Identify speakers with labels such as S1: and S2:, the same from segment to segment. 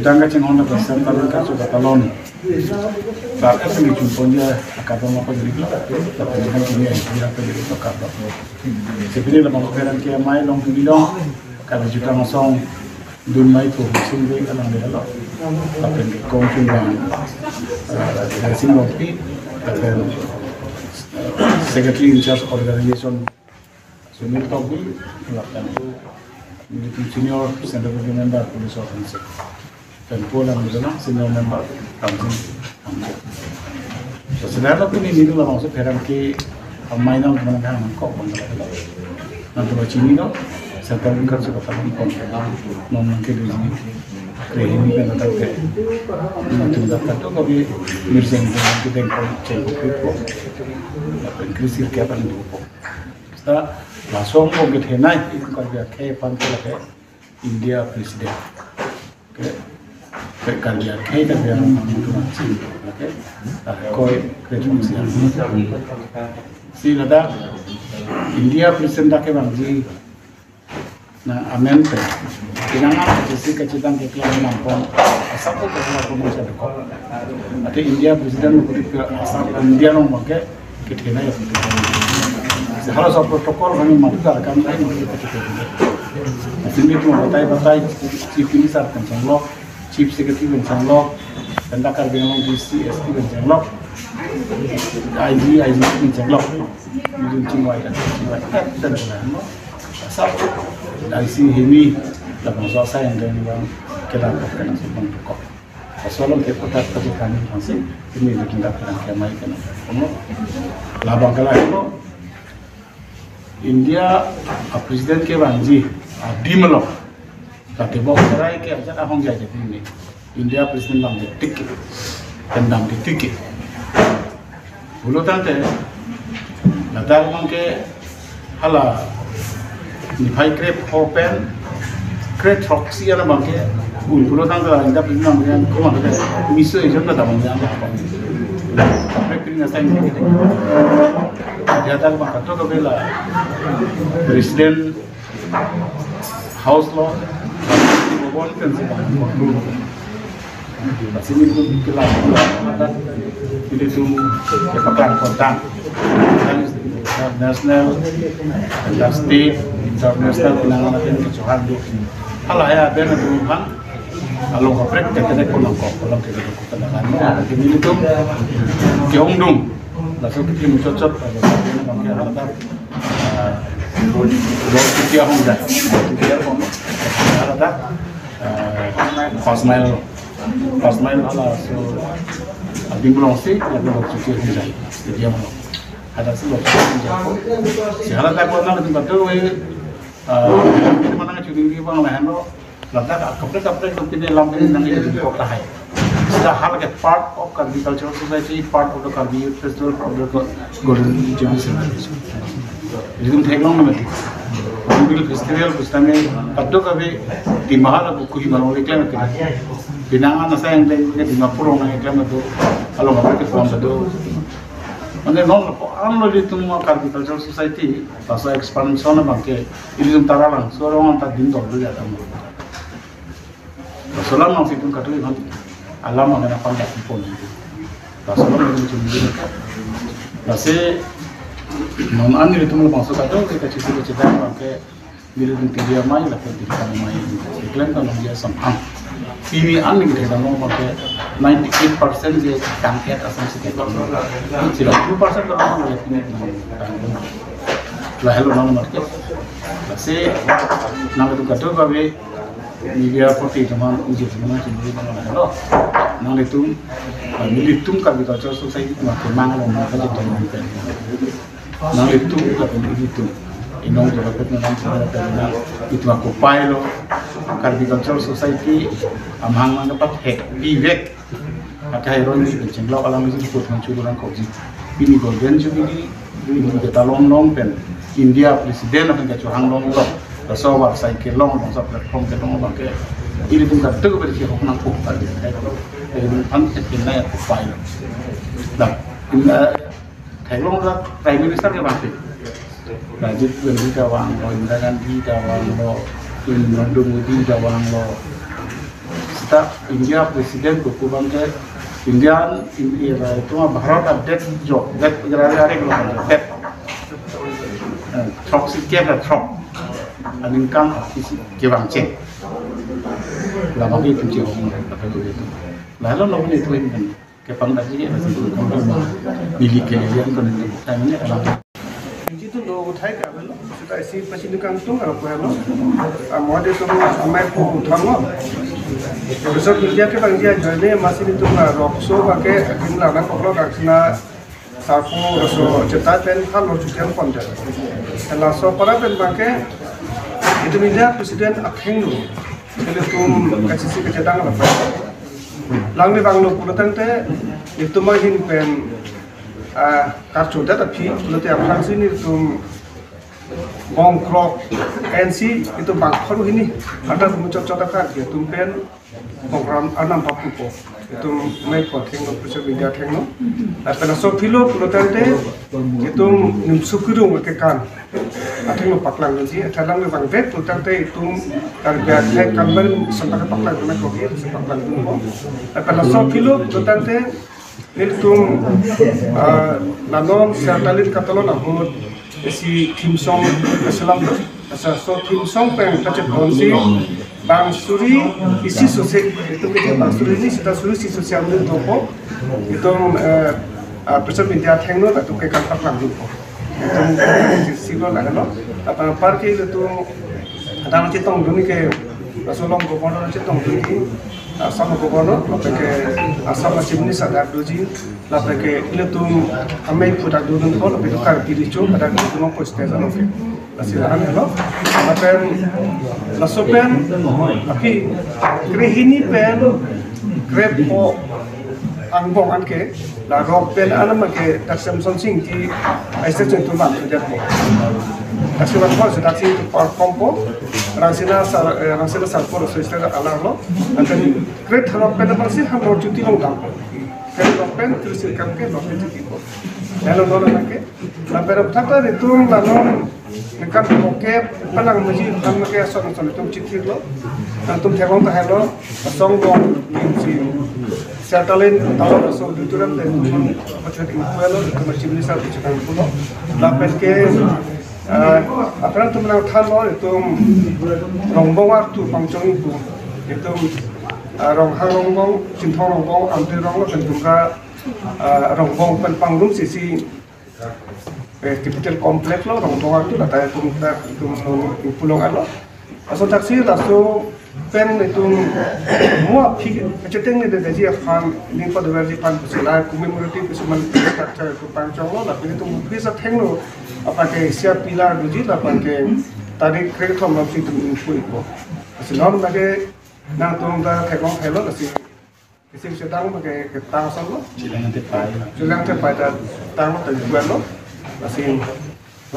S1: Jutanga cengona persen kali kaso Kataloni. Saat itu di jumponya akademi apa jadi tapi dengan ini yang kita jadi akademi. Sebenarnya lama keberan kia mai long tu dong. Kalau juta masong dun mai tu sini kan ada lah. Tapi di kongsi yang dari sini waktu tapi Secretary in charge organization Sunil Togi melakukan itu senior Central Member Police Officer. Dan pola misalnya senior member council. So sebenarnya pun ini dulu maksud heran ke mainan teman teman kok nanti baca ini no serta lingkar sudah tahu kok non mungkin di sini ini kan ada ke nanti dapat tu kau bi mirsen kita yang kau cekuk itu apa krisis ke apa ni kok kita langsung kau kita naik itu kalau dia ke pantai ke India presiden kerja kita biar mampu nanti, oke? Koi kerja si lada India presiden dah ke bangji, na amen pe. Kenapa sisi kecitan kekeluaran nampon asal tu kekeluaran manusia dekor. Ada India presiden begitu asal India orang pakai kita ya. Seharusnya soal protokol kami mati akan lain kita kita. Sini tu batai chief minister kencang loh. Chief Secretary Bencang Lok, Tendakar Bengalong DCSP Bencang Lok, IG Bencang Lok, Yudin Cingwai dan lain-lain. Asal IC ini dalam suasana yang dari bang kita lakukan sebelum buka. Soalan kita kami masih ini kita akan kemai kena. Labang kalau itu India presiden ke banji di Melok. Tapi bawa cerai ke aja ahong jadi ini. India presiden bang tiket, tendang di tiket. Bulu tante, latar mangke hala nifai krep open, krep proxy ada mangke. Bulu tante India presiden bang kau mana misu itu nggak tahu yang apa. Tapi pilih nasi ini kita. Dia tahu mangkat tu kebela presiden house law. Kan sini pun kita lakukan ini tu kepakan kontak nasional, state, international penanganan kecohan tu. Kalau ya ada tuhan, kalau kaprek kita kolong kita lakukan. Ini tu keongdung, langsung kita mencocok bagaimana ada kita honda, kita ada First mile ala so di Melongsi lagi waktu kita hijai dia Melong ada sih waktu hijai sekarang tak pernah di tempat tu di mana curi di bang lain lo lantas kapre tu pilih lampu nanti jadi kota hai sudah hal ke part of agricultural society part of the Karbi festival of the golden jubilee celebration itu teglong namanya Jubilee festival bersama pada kami di mahal aku kuih malam reklam itu binangan nasa yang di Mapuro na reklam itu kalau nggak pakai form itu mana non lo di semua agricultural society pasal expansion bangke ini sementara lang so orang tak din dulu ya tamu pasalan masih pun kata itu alam mana pandai pun pasalan itu cuma pasal non anjir itu malah masuk aja kita cerita bangke bila dia mai lah kita tidak mai iklan kalau dia sampai ini aneh kita mau pakai 98% dia tangkiat asam sekitar tidak 2% orang boleh punya lah hello nama market masih nama itu kado bagai media putih teman uji teman sendiri teman hello nama itu militum agricultural society makin mana jadi teman nama itu tapi itu inong dapat menang sebenarnya itu aku pilot agricultural society amang dapat hek bivek akai roni cenglau alam itu ikut mencuri koji ini golden jubilee ini kita long pen India presiden akan kecuali long so war cycle long sa platform ke long bangke ini pun kata berisi hoknang kok tadi ini antek ini aku pilot nah ini thailong lah prime minister ke bangke Rajit Gandhi Dawang lo, Indra Gandhi Dawang lo, Narendra Modi Dawang lo, kita India presiden buku bangke Indian itu mah Bharat update jo dat hari kalau update trok sikit ada trok aningkang isi kewang cek lama itu cek itu lalu lo ini itu kan kepang tadi ya masih kamu milik kalian kan ini kami adalah
S2: itu lo utai kan lo sudah isi pasti kantong apa ya lo amade tu amai pun utang lo besok India ke bang dia jadi masih itu lah rokso pakai jumlah orang kalau kaksana sapu roso cetak pen kalau cucian konten kalau so para pen pakai itu India presiden akheng lo jadi tu kasih kecedang apa lang ni bang lo pulang teh itu mahin pen kartu data pi lo tiap hari sini itu bongkrok NC itu bangkor ini ada muncul-muncul kan dia tumpen program anam papuko itu main potring lo proses media tengno tapi so philo protante itu nimsukuru mekekan ateng lo paklang ji athalang lo bang vet protante itu karya thai kamber sampai paklang me kogi paklang dulu tapi so philo protante itu nanom sertalit katalon ahut si tim song Islam tu, asal so tim song peng kacet konsi bang suri isi sosial itu kita bang suri ini sudah suri si sosial media topo itu person media tengno atau ke kantor lang itu silo lah no, apa parkir itu ada macam tong dunia ke asolong gubernur macam tong dunia asam gubernur, lepas ke asam macam ni sadar doji, lepas ke itu kami putar dulu tu, lepas itu kar pilih cu, ada tu mau post test anu ke, lasiran hello, lepas lasopen, tapi kerehini pen, krepo angbong anke, la rock pen anu make taksem sonsing di, aisyah contoh mana tu jadi, taksem apa sudah sih kompo. Rangsina salpor sosial alam lo, nanti kereta rock pen bersih hamil cuti longgang, kereta rock pen terus ikan ke rock pen cuti ko, lalu orang ke, lalu berapa itu lalu ikan oke, pelang masih ham ke asal itu cuti lo, nanti terang tak hello, asong gong si setalin tahu asal itu ram dan apa cuti info lo, itu masih bisa cuci info lo, lalu ke apa tu menang thalo itu rongbong waktu pangcong itu ronghang rongbong cintong rongbong ambil rongbong dan juga rongbong penpanggung sisi capital kompleks lo rongbong waktu datanya itu pulang lo asal taksi lalu pen itu semua keceteng ni dari dia fan ini pada versi fan pesilai komemoratif semen structure itu pangcong lo tapi itu bisa tenglo apa ke siap pilar duji apa ke tadi kereta masih itu info itu selama bagi nang tong dah tekong hello masih isim sedang bagi ketang solo silang tepai dah tang lo tadi buat lo masih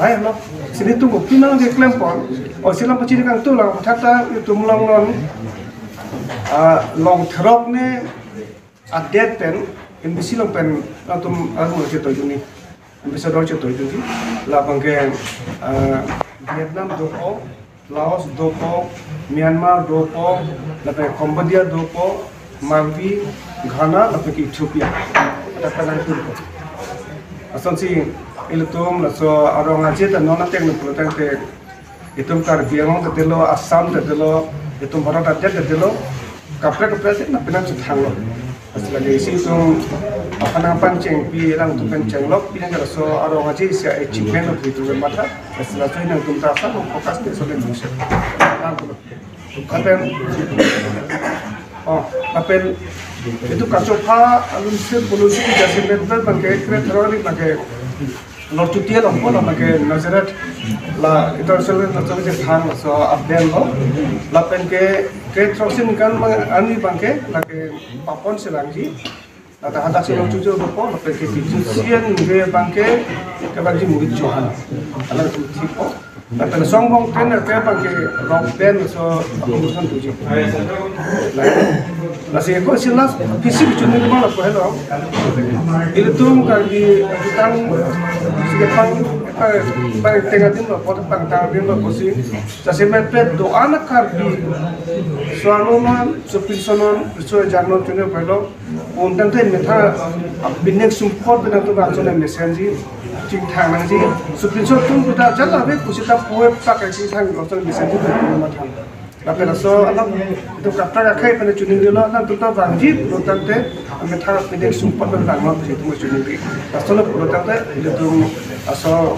S2: lain lo sini tunggu pinang di klempon oh silang peciri kang tu lah kata itu mulang non long trok ni update pen ini silang pen langsung aku cerita ini bisa dong cerita ini lah bangke Vietnam dopo Laos dopo Myanmar dopo lepas Cambodia dopo Malvi Ghana lepas Ethiopia ada pelan tu asal si ilutum laso arong aja dan nona teknik pelan te itum kar biang tetelo Assam tetelo itum Bharat aja tetelo kapre sih nak pelan setang lo lagi isi itu apa nama pancing pi lang tu pancing lok pi negara so arong aja isi achievement of itu bermata setelah itu yang tu terasa fokus di soal Indonesia apa itu kacopa alunsi polisi jadi member pakai kreatori pakai lor cuti lah pun pakai nazaret lah itu soal nazaret thang so update lo lapen ke kreatori kan ani pakai lagi papon selangji ada sih lor cuti lo pun lapen ke tujuan ke pakai ke bagi murid johan alam tu tipo lapen songbong trainer ke pakai rock band so urusan tujuh Nasi aku silas fisik cuma ni mana apa hello. Itu tu kali kita pai tengah tim lo pot pangtang tim lo posi jase me pet do anak karbi soaluman supinsonon so jarno tune pelo untan te metha binek sumpot bena to ganjone mesenji ting thang manji supinson tum puta jalla be kusita poe pakai ting thang lo to mesenji be ma thang tapi rasa alam itu kata kai pada cuning dulu nanti tuh banjir lutan teh metha binek sumpot bena ma itu cuning di rasa lo lutan teh itu asal